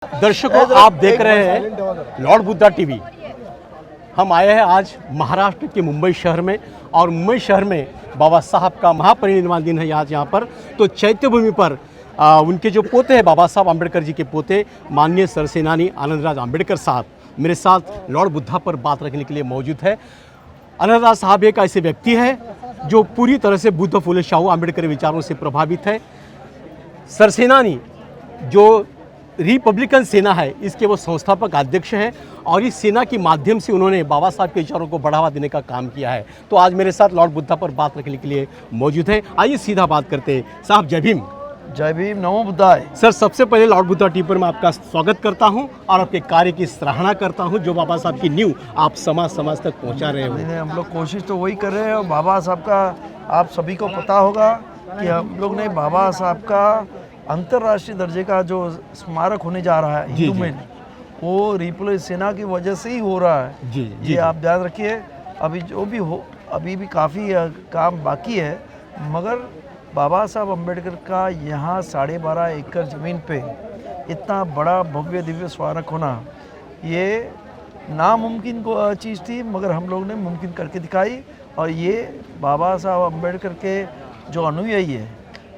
दर्शकों, आप देख रहे हैं लॉर्ड बुद्धा टीवी। हम आए हैं आज महाराष्ट्र के मुंबई शहर में, और मुंबई शहर में बाबा साहब का महापरिनिर्वाण दिन है आज यहाँ पर। तो चैत्य भूमि पर उनके जो पोते हैं, बाबा साहब अम्बेडकर जी के पोते माननीय सरसेनानी आनंदराज अम्बेडकर साहब मेरे साथ लॉर्ड बुद्धा पर बात रखने के लिए मौजूद है। आनंदराज साहब एक ऐसे व्यक्ति है जो पूरी तरह से बुद्ध फुले शाहू अम्बेडकर विचारों से प्रभावित है। सरसेनानी जो रिपब्लिकन सेना है, इसके वो संस्थापक अध्यक्ष हैं, और इस सेना के माध्यम से उन्होंने बाबा साहब के विचारों को बढ़ावा देने का काम किया है। तो आज मेरे साथ लॉर्ड बुद्धा पर बात रखने के लिए मौजूद है। आइए सीधा बात करते हैं। साहब जय भीम। जय भीम, नमो बुद्धाय। सर, सबसे पहले लॉर्ड बुद्धा टीवी पर मैं आपका स्वागत करता हूं और आपके कार्य की सराहना करता हूं, जो बाबा साहब की नींव आप समाज तक पहुंचा रहे हो। हम लोग कोशिश तो वही कर रहे हैं। और बाबा साहब का आप सभी को पता होगा कि हम लोग ने बाबा साहब का अंतर्राष्ट्रीय दर्जे का जो स्मारक होने जा रहा है हिंदू में, वो रिपब्लिकन सेना की वजह से ही हो रहा है। जी, ये आप ध्यान रखिए। अभी जो भी हो, अभी भी काफ़ी काम बाकी है, मगर बाबा साहब अम्बेडकर का यहाँ 12.5 एकड़ ज़मीन पे इतना बड़ा भव्य दिव्य स्मारक होना, ये नामुमकिन चीज़ थी, मगर हम लोग ने मुमकिन करके दिखाई। और ये बाबा साहब अम्बेडकर के जो अनुयायी है,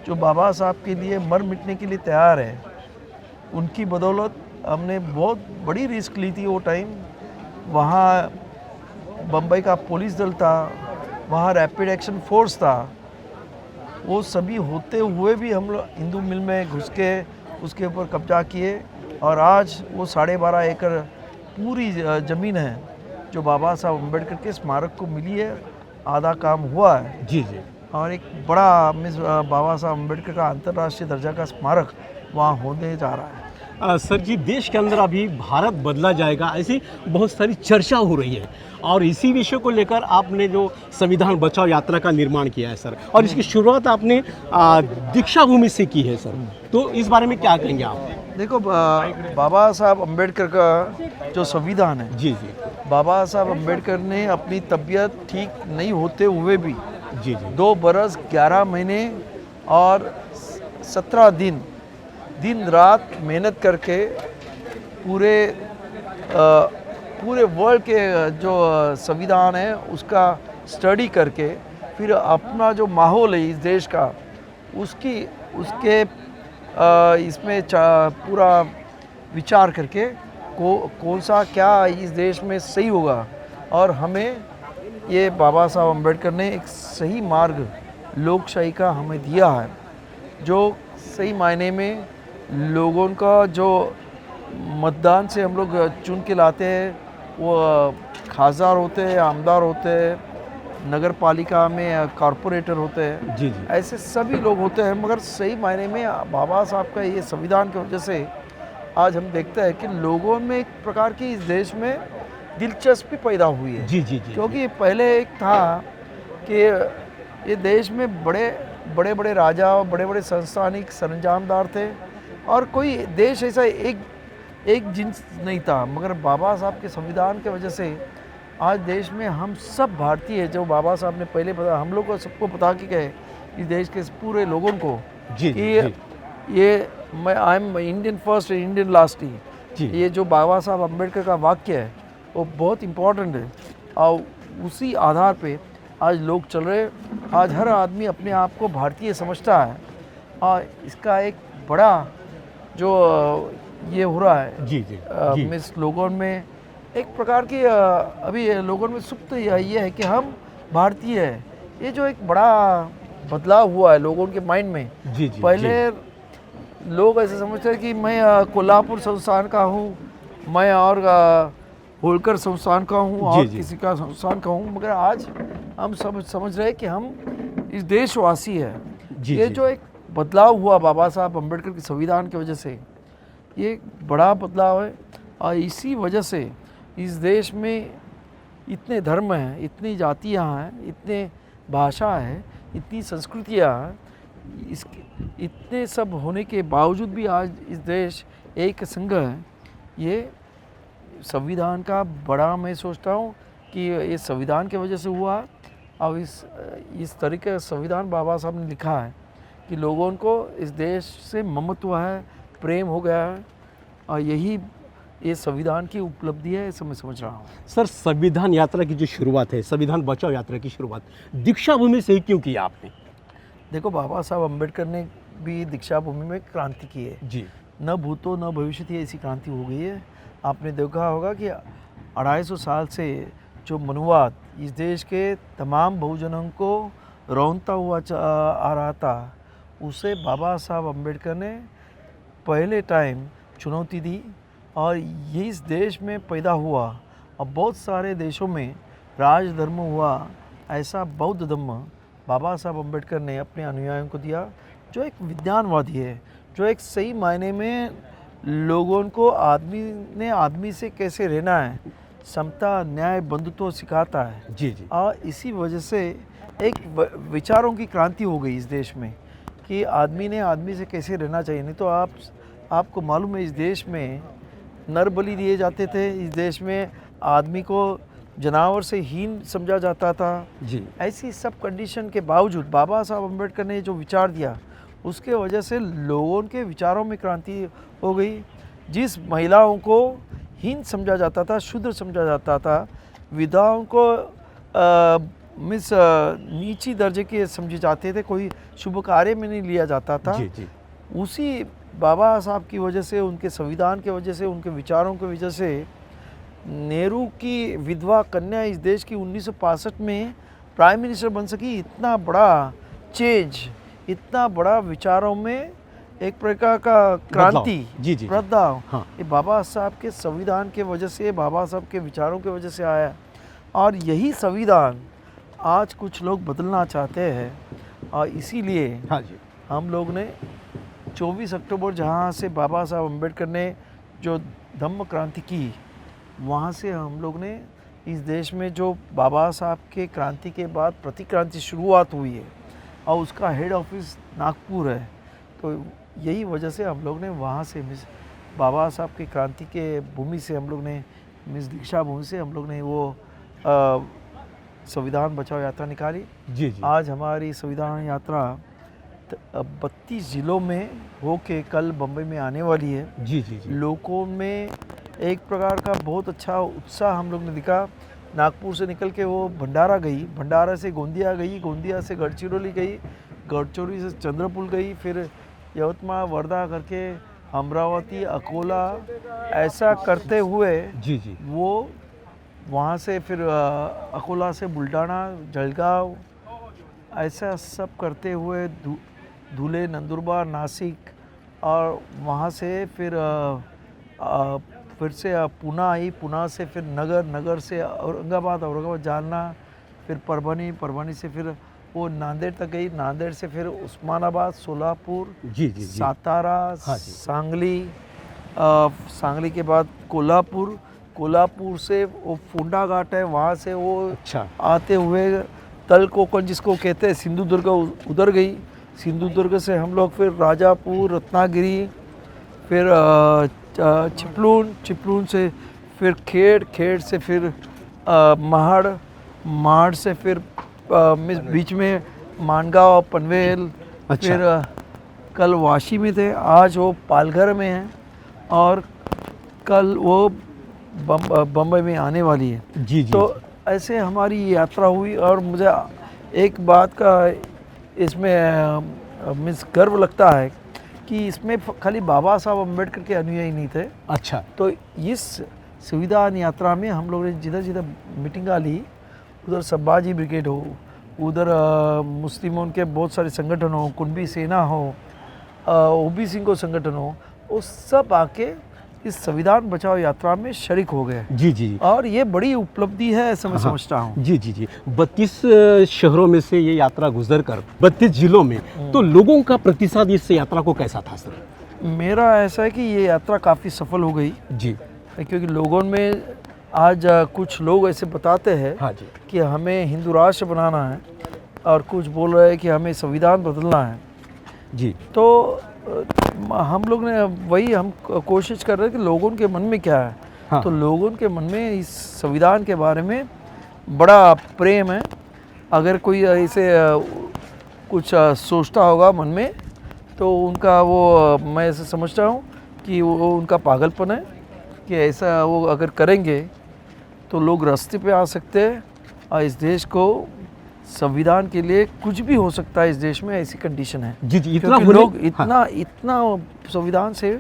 जो बाबा साहब के लिए मर मिटने के लिए तैयार है, उनकी बदौलत हमने बहुत बड़ी रिस्क ली थी। वो टाइम वहाँ बम्बई का पुलिस दल था, वहाँ रैपिड एक्शन फोर्स था, वो सभी होते हुए भी हम लोग हिंदू मिल में घुस के उसके ऊपर कब्जा किए। और आज वो 12.5 एकड़ पूरी ज़मीन है जो बाबा साहब अम्बेडकर के स्मारक को मिली है। आधा काम हुआ है। जी। और एक बड़ा बाबा साहब अम्बेडकर का अंतर्राष्ट्रीय दर्जा का स्मारक वहाँ होने जा रहा है। सर जी, देश के अंदर अभी भारत बदला जाएगा, ऐसी बहुत सारी चर्चा हो रही है, और इसी विषय को लेकर आपने जो संविधान बचाओ यात्रा का निर्माण किया है सर, और इसकी शुरुआत आपने दीक्षा भूमि से की है सर। तो इस बारे में क्या कहेंगे आप? देखो, बाबा साहब अम्बेडकर का जो संविधान है, जी, बाबा साहब अम्बेडकर ने अपनी तबीयत ठीक नहीं होते हुए भी जी 2 बरस 11 महीने और 17 दिन रात मेहनत करके पूरे वर्ल्ड के जो संविधान है उसका स्टडी करके, फिर अपना जो माहौल है इस देश का, उसके इसमें पूरा विचार करके कौन सा क्या इस देश में सही होगा। और हमें ये बाबा साहब अम्बेडकर ने एक सही मार्ग लोकशाही का हमें दिया है, जो सही मायने में लोगों का जो मतदान से हम लोग चुन के लाते हैं, वो खासदार होते हैं, आमदार होते हैं, नगर पालिका में कॉरपोरेटर होते हैं। जी। ऐसे सभी लोग होते हैं, मगर सही मायने में बाबा साहब का ये संविधान की वजह से आज हम देखते हैं कि लोगों में एक प्रकार की इस देश में दिलचस्पी पैदा हुई है। जी। क्योंकि पहले एक था कि ये देश में बड़े राजा और बड़े संस्थानिक सरंजामदार थे, और कोई देश ऐसा एक जिन्स नहीं था। मगर बाबा साहब के संविधान की वजह से आज देश में हम सब भारतीय, जो बाबा साहब ने पहले पता, हम लोग को सबको पता कि गए इस देश के पूरे लोगों को कि ये मैं I am Indian first and Indian last ही, ये जो बाबा साहब अम्बेडकर का वाक्य है वो बहुत इम्पोर्टेंट है। और उसी आधार पे आज लोग चल रहे। आज हर आदमी अपने आप को भारतीय समझता है, और इसका एक बड़ा जो ये हो रहा है जी। मिस लोगों में एक प्रकार की अभी लोगों में सुप्त ये है कि हम भारतीय है। ये जो एक बड़ा बदलाव हुआ है लोगों के माइंड में। पहले लोग ऐसे समझते हैं कि मैं कोल्हापुर संस्थान का हूँ, मैं और होलकर संस्थान का हूँ, और किसी का संस्थान का हूँ, मगर आज हम समझ रहे हैं कि हम इस देशवासी है। ये जो एक बदलाव हुआ बाबा साहब अम्बेडकर के संविधान की वजह से, ये बड़ा बदलाव है। और इसी वजह से इस देश में इतने धर्म हैं, इतनी जातियाँ हैं, इतने भाषा है, इतनी संस्कृतियाँ हैं, इतने सब होने के बावजूद भी आज इस देश एक संघ है। ये संविधान का बड़ा मैं सोचता हूँ कि ये संविधान की वजह से हुआ। और इस तरीके का संविधान बाबा साहब ने लिखा है कि लोगों को इस देश से ममत्व है, प्रेम हो गया है, और यही ये संविधान की उपलब्धि है, ऐसा मैं समझ रहा हूँ। सर, संविधान यात्रा की जो शुरुआत है, संविधान बचाओ यात्रा की शुरुआत दीक्षा भूमि से ही क्यों की आपने? देखो, बाबा साहब अम्बेडकर ने भी दीक्षा भूमि में क्रांति की है जी। न भूतो न भविष्य थी, ऐसी क्रांति हो गई है। आपने देखा होगा कि 250 साल से जो मनुवाद इस देश के तमाम बहुजनों को रौंदता हुआ आ रहा था, उसे बाबा साहब अम्बेडकर ने पहले टाइम चुनौती दी और ये इस देश में पैदा हुआ। और बहुत सारे देशों में राजधर्म हुआ, ऐसा बौद्ध धर्म बाबा साहब अम्बेडकर ने अपने अनुयायियों को दिया, जो एक विज्ञानवादी है, जो एक सही मायने में लोगों को आदमी से कैसे रहना है, समता, न्याय, बंधुत्व सिखाता है। जी जी। और इसी वजह से एक विचारों की क्रांति हो गई इस देश में कि आदमी से कैसे रहना चाहिए। नहीं तो आपको मालूम है, इस देश में नर बलि दिए जाते थे, इस देश में आदमी को जानवर से हीन समझा जाता था जी। ऐसी सब कंडीशन के बावजूद बाबा साहब अम्बेडकर ने जो विचार दिया, उसके वजह से लोगों के विचारों में क्रांति हो गई। जिस महिलाओं को हीन समझा जाता था, शूद्र समझा जाता था, विधवाओं को नीची दर्जे के समझे जाते थे, कोई शुभ कार्य में नहीं लिया जाता था। जी जी। उसी बाबा साहब की वजह से, उनके संविधान की वजह से, उनके विचारों की वजह से नेहरू की विधवा कन्या इस देश की 1965 में प्राइम मिनिस्टर बन सकी। इतना बड़ा चेंज, इतना बड़ा विचारों में एक प्रकार का क्रांति, जी जी, बदलाव, हाँ। ये बाबा साहब के संविधान के वजह से, बाबा साहब के विचारों की वजह से आया। और यही संविधान आज कुछ लोग बदलना चाहते हैं और इसीलिए हाँ जी, हम लोग ने 24 अक्टूबर जहाँ से बाबा साहब अम्बेडकर ने जो धम्म क्रांति की, वहाँ से हम लोग ने इस देश में जो बाबा साहब के क्रांति के बाद प्रतिक्रांति शुरुआत हुई है और उसका हेड ऑफिस नागपुर है। तो यही वजह से हम लोग ने वहाँ से बाबा साहब की क्रांति के भूमि से हम लोग ने दीक्षा भूमि से हम लोग ने वो संविधान बचाओ यात्रा निकाली। जी जी। आज हमारी संविधान यात्रा 32 ज़िलों में होके कल बम्बई में आने वाली है। जी जी जी। लोगों में एक प्रकार का बहुत अच्छा उत्साह हम लोग ने दिखा। नागपुर से निकल के वो भंडारा गई, भंडारा से गोंदिया गई, गोंदिया से गढ़चिरौली गई, गढ़चिरौली से चंद्रपुर गई, फिर यवतमाल, वर्धा करके अमरावती, अकोला, ऐसा करते हुए जी जी, वो वहाँ से फिर अकोला से बुल्ढाना, जलगांव, ऐसा सब करते हुए धुले, नंदुरबार, नासिक, और वहाँ से फिर से पुणे आई, पुणे से फिर नगर, नगर से औरंगाबाद, औरंगाबाद जालना, फिर परभनी, परभनी से फिर वो नांदेड़ तक गई, नांदेड़ से फिर उस्मानाबाद, सोलापुर, जी जी, सातारा, हाँ जी, सांगली, सांगली के बाद कोल्हापुर, कोल्हापुर से वो फुंडा घाट है, वहाँ से वो अच्छा आते हुए तल कोकण जिसको कहते हैं सिंधुदुर्ग, उधर गई। सिंधुदुर्ग से हम लोग फिर राजापुर, रत्नागिरी, फिर चिपलून, चिपलून से फिर खेड़, खेड़ से फिर महाड़, महाड़ से फिर बीच में मानगांव, पनवेल, अच्छा। फिर कल वाशी में थे, आज वो पालघर में हैं और कल वो बम्बई में आने वाली है। जी जी। तो ऐसे हमारी यात्रा हुई और मुझे एक बात का इसमें मीन्स गर्व लगता है कि इसमें खाली बाबा साहब अम्बेडकर के अनुयायी नहीं थे। अच्छा। तो इस संविधान यात्रा में हम लोगों ने जिधर जिधर मीटिंगा ली, उधर संभाजी ब्रिगेड हो, उधर मुस्लिमों के बहुत सारे संगठन हो, कुंभी सेना हो, ओबीसी को संगठन हो, वो सब आके इस संविधान बचाओ यात्रा में शरीक हो गए। जी जी। और ये बड़ी उपलब्धि है, ऐसा मैं समझता हूँ। जी जी जी। 32 शहरों में से ये यात्रा गुजर कर 32 जिलों में, तो लोगों का प्रतिसाद इस यात्रा को कैसा था सर? मेरा ऐसा है कि ये यात्रा काफ़ी सफल हो गई जी, क्योंकि लोगों में आज कुछ लोग ऐसे बताते हैं हाँ जी, कि हमें हिंदू राष्ट्र बनाना है और कुछ बोल रहे हैं कि हमें संविधान बदलना है। जी। तो हम लोग ने वही हम कोशिश कर रहे हैं कि लोगों के मन में क्या है। हाँ। तो लोगों के मन में इस संविधान के बारे में बड़ा प्रेम है। अगर कोई ऐसे कुछ सोचता होगा मन में, तो उनका वो मैं ऐसे समझता हूँ कि वो उनका पागलपन है कि ऐसा वो अगर करेंगे तो लोग रास्ते पे आ सकते हैं और इस देश को संविधान के लिए कुछ भी हो सकता है। इस देश में ऐसी कंडीशन है जी जी, इतना क्योंकि लोग इतना संविधान से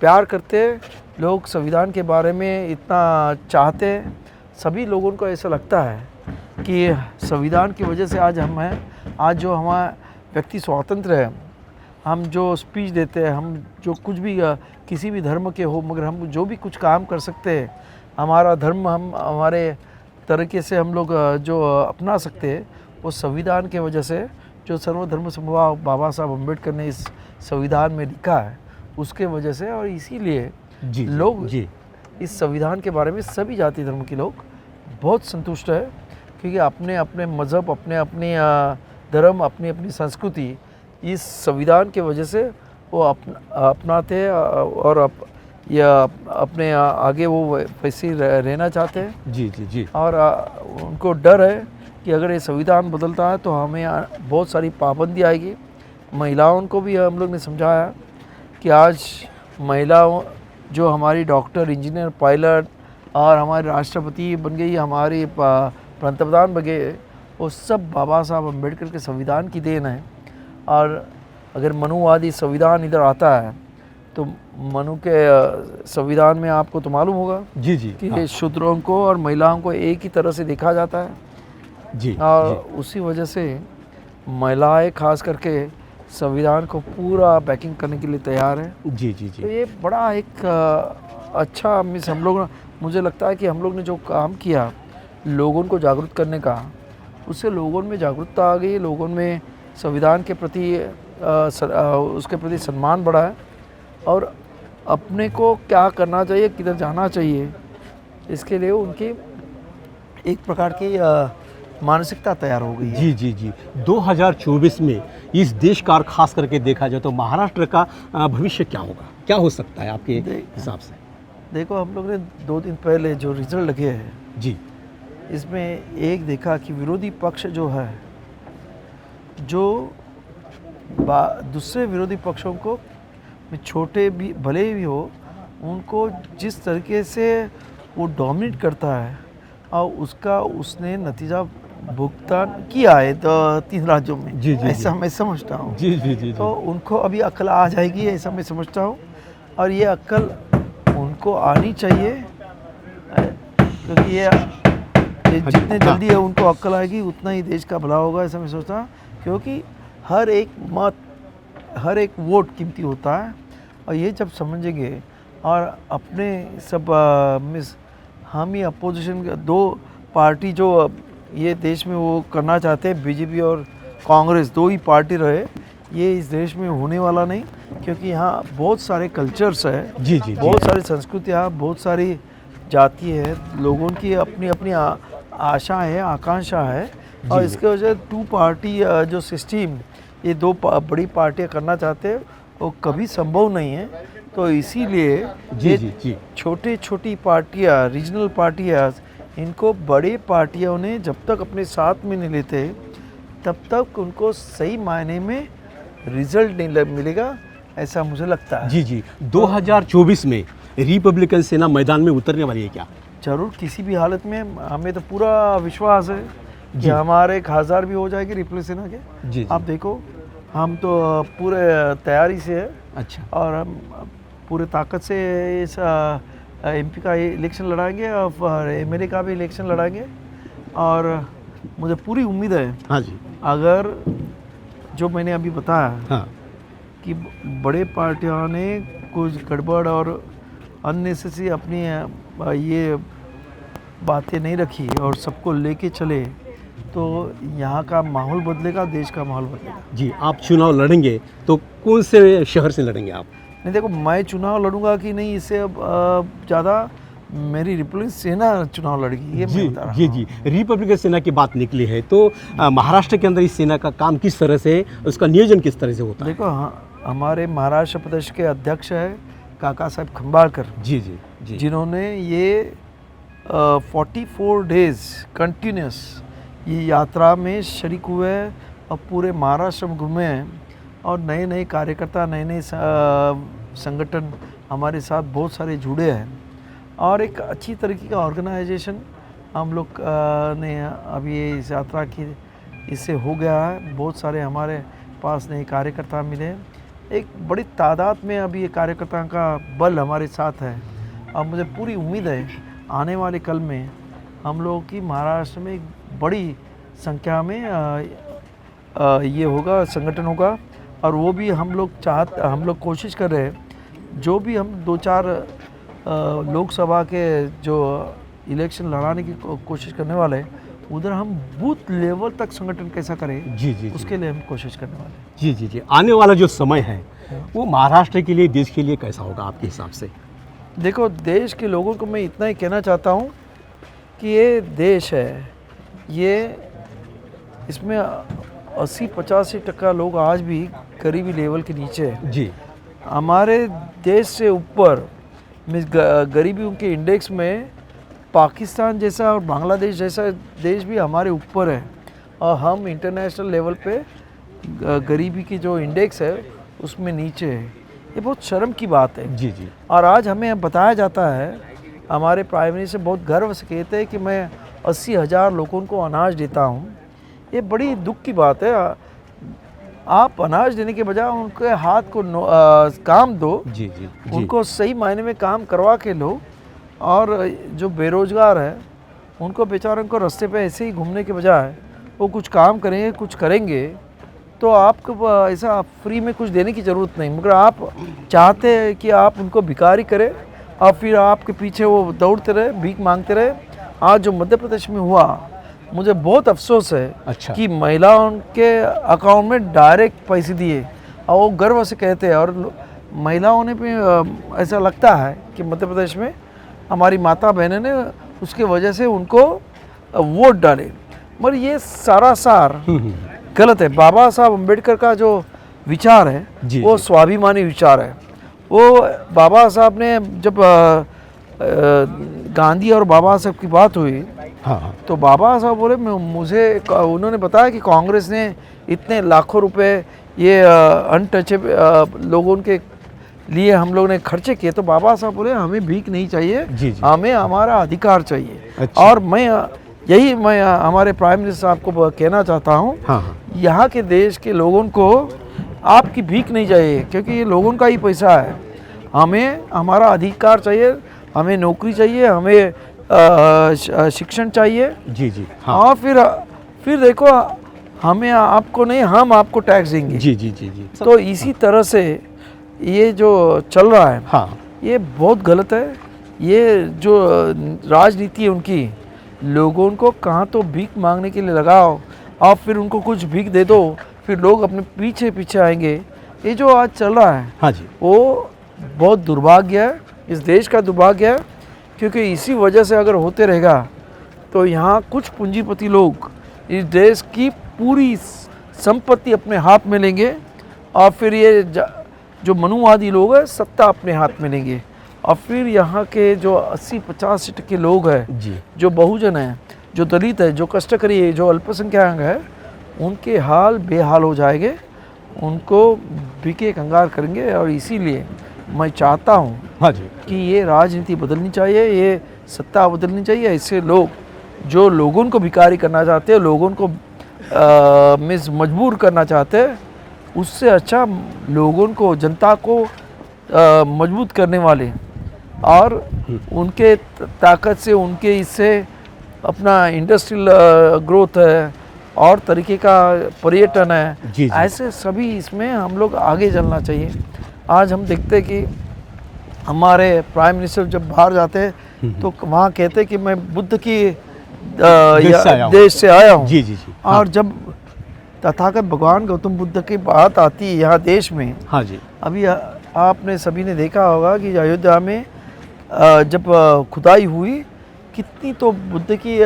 प्यार करते हैं, लोग संविधान के बारे में इतना चाहते हैं। सभी लोगों को ऐसा लगता है कि संविधान की वजह से आज हम हैं, आज जो हमारा व्यक्ति स्वतंत्र है, हम जो स्पीच देते हैं, हम जो कुछ भी किसी भी धर्म के हो, मगर हम जो भी कुछ काम कर सकते हैं, हमारा धर्म हम हमारे तरीके से हम लोग जो अपना सकते हैं, वो संविधान के वजह से, जो सर्वधर्म समभाव बाबा साहब अम्बेडकर ने इस संविधान में लिखा है, उसके वजह से। और इसीलिए लोग इस संविधान के बारे में सभी जाति धर्म के लोग बहुत संतुष्ट है, क्योंकि अपने अपने मज़हब, अपने अपने धर्म, अपनी अपनी संस्कृति इस संविधान के वजह से वो अपनाते हैं और अपने आगे वो वैसे ही रहना चाहते हैं। जी जी जी। और उनको डर है कि अगर ये संविधान बदलता है तो हमें बहुत सारी पाबंदी आएगी। महिलाओं को भी हम लोग ने समझाया कि आज महिलाओं जो हमारी डॉक्टर, इंजीनियर, पायलट और हमारे राष्ट्रपति बन गई, हमारी पंतप्रधान बन गए, वो सब बाबा साहब अम्बेडकर के संविधान की देन है। और अगर मनुवादी संविधान इधर आता है तो मनु के संविधान में आपको तो मालूम होगा जी जी कि शूद्रों को और महिलाओं को एक ही तरह से देखा जाता है जी। और उसी वजह से महिलाएं खास करके संविधान को पूरा बैकिंग करने के लिए तैयार है। जी जी जी। तो ये बड़ा एक अच्छा मिस हम लोग, मुझे लगता है कि हम लोग ने जो काम किया लोगों को जागरूक करने का, उससे लोगों में जागरूकता आ गई, लोगों में संविधान के प्रति उसके प्रति सम्मान बढ़ा है और अपने को क्या करना चाहिए, किधर जाना चाहिए, इसके लिए उनकी एक प्रकार की मानसिकता तैयार हो गई है। जी जी जी। 2024 में इस देश का और खास करके देखा जाए तो महाराष्ट्र का भविष्य क्या होगा, क्या हो सकता है आपके हिसाब से? देखो, हम लोग ने 2 दिन पहले जो रिजल्ट लगे हैं जी, इसमें एक देखा कि विरोधी पक्ष जो है, जो दूसरे विरोधी पक्षों को छोटे भी भले भी हो, उनको जिस तरीके से वो डोमिनेट करता है और उसका उसने नतीजा भुगतान किया है तो 3 राज्यों में। जी जी, ऐसा मैं समझता हूँ। जी जी जी। तो उनको अभी अक्ल आ जाएगी, ऐसा मैं समझता हूँ, और ये अक्ल उनको आनी चाहिए, क्योंकि ये जितने जल्दी है उनको अक्ल आएगी उतना ही देश का भला होगा, ऐसा मैं सोचता हूँ। क्योंकि हर एक मत, हर एक वोट कीमती होता है, और ये जब समझेंगे और अपने सब हम ही अपोजिशन 2 पार्टी जो ये देश में वो करना चाहते हैं, बीजेपी और कांग्रेस 2 ही पार्टी रहे, ये इस देश में होने वाला नहीं। क्योंकि यहाँ बहुत सारे कल्चर्स है, जी जी, बहुत सारी संस्कृतियाँ, बहुत सारी जाति है, लोगों की अपनी अपनी आशा है, आकांक्षा है, और इसके वजह 2 पार्टी जो सिस्टम ये 2 बड़ी पार्टियाँ करना चाहते हैं, वो कभी संभव नहीं है। तो इसीलिए ये छोटी छोटी पार्टियाँ, रीजनल पार्टियाँ, इनको बड़ी पार्टियों ने जब तक अपने साथ में नहीं लेते तब तक उनको सही मायने में रिजल्ट नहीं मिलेगा, ऐसा मुझे लगता है। जी जी। 2024 में रिपब्लिकन सेना मैदान में उतरने वाली है क्या? जरूर, किसी भी हालत में हमें तो पूरा विश्वास है कि हमारे 1000 भी हो जाएंगे रिपब्लिकन सेना के। जी। आप देखो, हम तो पूरे तैयारी से है। अच्छा। और हम पूरे ताकत से इस एमपी का इलेक्शन लड़ाएंगे और एमएलए का भी इलेक्शन लड़ाएंगे, और मुझे पूरी उम्मीद है। हाँ जी। अगर जो मैंने अभी बताया, हाँ, कि बड़े पार्टियों ने कुछ गड़बड़ और अननेसेसरी अपनी ये बातें नहीं रखी और सबको लेके चले, तो यहाँ का माहौल बदलेगा, देश का माहौल बदलेगा। जी। आप चुनाव लड़ेंगे तो कौन से शहर से लड़ेंगे आप? नहीं, देखो, मैं चुनाव लड़ूंगा कि नहीं, इससे ज़्यादा मेरी रिपब्लिकन सेना चुनाव लड़ेगी, ये मैं बता रहा हूँ। जी जी। रिपब्लिकन सेना की बात निकली है तो महाराष्ट्र के अंदर इस सेना का काम किस तरह से, उसका नियोजन किस तरह से होता है? देखो, हमारे महाराष्ट्र प्रदेश के अध्यक्ष है काका साहब खंबाळकर जी जी जी, जिन्होंने ये 44 डेज कंटिन्यूस ये यात्रा में शरीक हुए और पूरे महाराष्ट्र में घूमे, और नए नए कार्यकर्ता, नए नए संगठन हमारे साथ बहुत सारे जुड़े हैं और एक अच्छी तरीके का ऑर्गेनाइजेशन हम लोग ने अभी इस यात्रा की इससे हो गया है। बहुत सारे हमारे पास नए कार्यकर्ता मिले, एक बड़ी तादाद में अभी ये कार्यकर्ताओं का बल हमारे साथ है और मुझे पूरी उम्मीद है आने वाले कल में हम लोगों की महाराष्ट्र में एक बड़ी संख्या में ये होगा, संगठन होगा और वो भी हम लोग कोशिश कर रहे हैं जो भी हम 2-4 लोकसभा के जो इलेक्शन लड़ाने की कोशिश करने वाले हैं उधर हम बूथ लेवल तक संगठन कैसा करें जी उसके लिए हम कोशिश करने वाले हैं। जी आने वाला जो समय है वो महाराष्ट्र के लिए, देश के लिए कैसा होगा आपके हिसाब से? देखो, देश के लोगों को मैं इतना ही कहना चाहता हूँ कि ये देश है, ये इसमें 80-85% लोग आज भी गरीबी लेवल के नीचे है जी। हमारे देश से ऊपर गरीबी उनके इंडेक्स में पाकिस्तान जैसा और बांग्लादेश जैसा देश भी हमारे ऊपर है और हम इंटरनेशनल लेवल पे गरीबी की जो इंडेक्स है उसमें नीचे है। ये बहुत शर्म की बात है जी। और आज हमें बताया जाता है, हमारे प्राइम मिनिस्टर बहुत गर्व से कहते हैं कि मैं 80,000 लोगों को अनाज देता हूँ। ये बड़ी दुख की बात है। आप अनाज देने के बजाय उनके हाथ को काम दो जी। उनको सही मायने में काम करवा के लो और जो बेरोजगार है उनको बेचारों को रास्ते पे ऐसे ही घूमने के बजाय वो कुछ काम करेंगे, कुछ करेंगे तो आपको ऐसा फ्री में कुछ देने की ज़रूरत नहीं। मगर आप चाहते हैं कि आप उनको भिखारी करें और फिर आपके पीछे वो दौड़ते रहे, भीख मांगते रहे। आज जो मध्य प्रदेश में हुआ, मुझे बहुत अफसोस है कि महिलाओं के अकाउंट में डायरेक्ट पैसे दिए और वो गर्व से कहते हैं और महिलाओं ने भी ऐसा लगता है कि मध्य प्रदेश में हमारी माता बहनें ने उसके वजह से उनको वोट डाले। मगर ये सारासार गलत है। बाबा साहब अम्बेडकर का जो विचार है वो स्वाभिमानी विचार है। वो बाबा साहब ने जब गांधी और बाबा साहब की बात हुई तो बाबा साहब बोले उन्होंने बताया कि कांग्रेस ने इतने लाखों रुपए ये अनटचेबल लोगों के लिए हम लोग ने खर्चे किए। तो बाबा साहब बोले हमें भीख नहीं चाहिए, हमें हमारा अधिकार चाहिए। और मैं हमारे प्राइम मिनिस्टर साहब को कहना चाहता हूँ, यहाँ के देश के लोगों को आपकी भीख नहीं चाहिए क्योंकि ये लोगों का ही पैसा है। हमें हमारा अधिकार चाहिए, हमें नौकरी चाहिए, हमें शिक्षण चाहिए जी। और फिर देखो, हमें आपको नहीं, हम आपको टैक्स देंगे जी। तो इसी तरह से ये जो चल रहा है ये बहुत गलत है। ये जो राजनीति है उनकी, लोगों को कहाँ तो भीख मांगने के लिए लगाओ और फिर उनको कुछ भीख दे दो, फिर लोग अपने पीछे आएंगे। ये जो आज चल रहा है वो बहुत दुर्भाग्य है, इस देश का दुर्भाग्य है। क्योंकि इसी वजह से अगर होते रहेगा तो यहाँ कुछ पूंजीपति लोग इस देश की पूरी संपत्ति अपने हाथ में लेंगे और फिर ये जो मनुवादी लोग हैं सत्ता अपने हाथ में लेंगे और फिर यहाँ के जो 80-50% लोग हैं, जो बहुजन हैं, जो दलित है, जो कष्टकरी है, जो अल्पसंख्यक है, उनके हाल बेहाल हो जाएंगे, उनको भीखे कंगाल करेंगे। और इसीलिए मैं चाहता हूँ कि ये राजनीति बदलनी चाहिए, ये सत्ता बदलनी चाहिए। ऐसे लोग जो लोगों को भिखारी करना चाहते हैं, लोगों को मजबूर करना चाहते हैं, उससे अच्छा लोगों को, जनता को मजबूत करने वाले और उनके ताकत से, उनके इससे अपना इंडस्ट्रियल ग्रोथ है और तरीके का पर्यटन है, ऐसे सभी इसमें हम लोग आगे चलना चाहिए। आज हम देखते हैं कि हमारे प्राइम मिनिस्टर जब बाहर जाते हैं तो वहाँ कहते हैं कि मैं बुद्ध की देश से आया हूँ जी। और जब तथागत भगवान गौतम बुद्ध की बात आती है यहाँ देश में, अभी आपने सभी ने देखा होगा कि अयोध्या में जब खुदाई हुई, कितनी तो बुद्ध की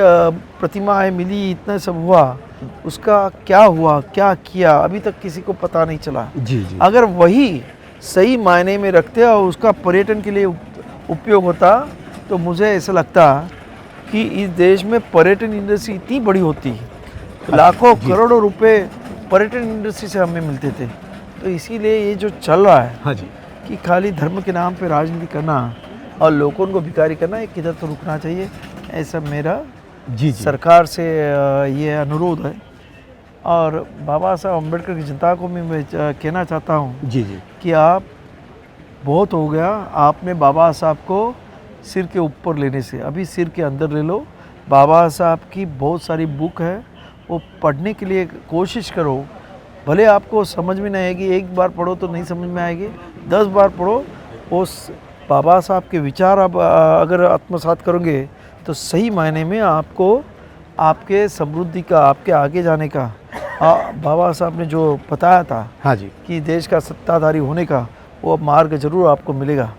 प्रतिमाएं मिली, इतना सब हुआ, उसका क्या हुआ, क्या किया, अभी तक किसी को पता नहीं चला जी। अगर वही सही मायने में रखते और उसका पर्यटन के लिए उपयोग होता तो मुझे ऐसा लगता कि इस देश में पर्यटन इंडस्ट्री इतनी बड़ी होती, लाखों करोड़ों रुपए पर्यटन इंडस्ट्री से हमें मिलते थे। तो इसीलिए ये जो चल रहा है कि खाली धर्म के नाम पे राजनीति करना और लोगों को भिखारी करना, ये किधर तो रुकना चाहिए। ऐसा मेरा जी सरकार से ये अनुरोध है। और बाबा साहब अम्बेडकर की जनता को मैं कहना चाहता हूँ जी कि आप बहुत हो गया, आपने बाबा साहब को सिर के ऊपर लेने से, अभी सिर के अंदर ले लो। बाबा साहब की बहुत सारी बुक है, वो पढ़ने के लिए कोशिश करो। भले आपको समझ में नहीं आएगी, एक बार पढ़ो तो नहीं समझ में आएगी, 10 बार पढ़ो। उस बाबा साहब के विचार आप अगर आत्मसात करोगे तो सही मायने में आपको आपके समृद्धि का, आपके आगे जाने का, बाबा साहब ने जो बताया था, हाँ जी, कि देश का सत्ताधारी होने का, वो मार्ग जरूर आपको मिलेगा।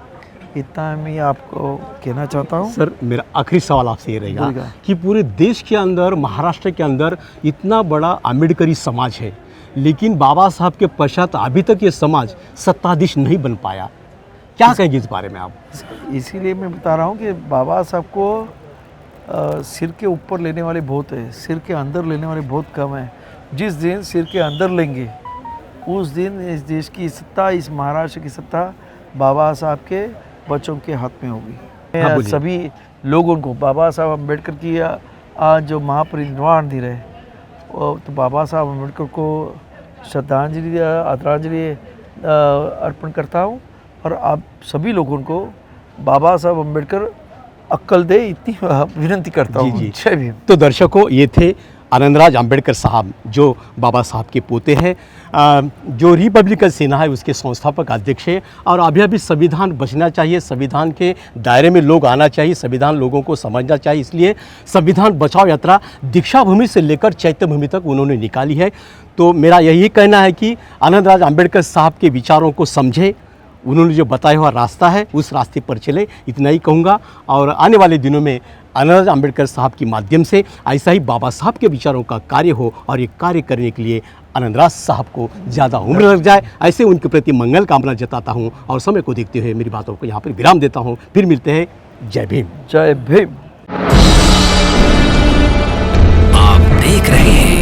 इतना मैं आपको कहना चाहता हूँ। सर मेरा आखिरी सवाल आपसे ये रहेगा कि पूरे देश के अंदर, महाराष्ट्र के अंदर इतना बड़ा अम्बेडकरी समाज है, लेकिन बाबा साहब के पश्चात अभी तक ये समाज सत्ताधीश नहीं बन पाया, क्या कहेंगे इस बारे में आप? इसीलिए मैं बता रहा हूँ कि बाबा साहब को सिर के ऊपर लेने वाले बहुत है, सिर के अंदर लेने वाले बहुत कम है। जिस दिन सिर के अंदर लेंगे उस दिन इस देश की सत्ता, इस महाराष्ट्र की सत्ता बाबा साहब के बच्चों के हाथ में होगी। हाँ, सभी लोगों को बाबा साहब अम्बेडकर की आज जो महापरिनिर्वाण दिन है, तो बाबा साहब अम्बेडकर को श्रद्धांजलि, आदरांजलि अर्पण करता हूँ। और आप सभी लोगों को बाबा साहब अम्बेडकर अक्ल दे, इतनी विनती करता हूँ। जय भीम। तो दर्शकों, ये थे आनंदराज अम्बेडकर साहब, जो बाबा साहब के पोते हैं, जो रिपब्लिकन सेना है उसके संस्थापक अध्यक्ष है। और अभी संविधान बचना चाहिए, संविधान के दायरे में लोग आना चाहिए, संविधान लोगों को समझना चाहिए। इसलिए संविधान बचाओ यात्रा दीक्षा भूमि से लेकर चैत्य भूमि तक उन्होंने निकाली है। तो मेरा यही कहना है कि आनंदराज अम्बेडकर साहब के विचारों को समझे, उन्होंने जो बताया हुआ रास्ता है उस रास्ते पर चले, इतना ही कहूँगा। और आने वाले दिनों में आनंदराज अम्बेडकर साहब के माध्यम से ऐसा ही बाबा साहब के विचारों का कार्य हो, और ये कार्य करने के लिए आनंदराज साहब को ज़्यादा उम्र लग जाए, ऐसे उनके प्रति मंगल कामना जताता हूँ। और समय को देखते हुए मेरी बातों को यहाँ पर विराम देता हूँ। फिर मिलते हैं। जय भीम। जय भीम। आप देख रहे हैं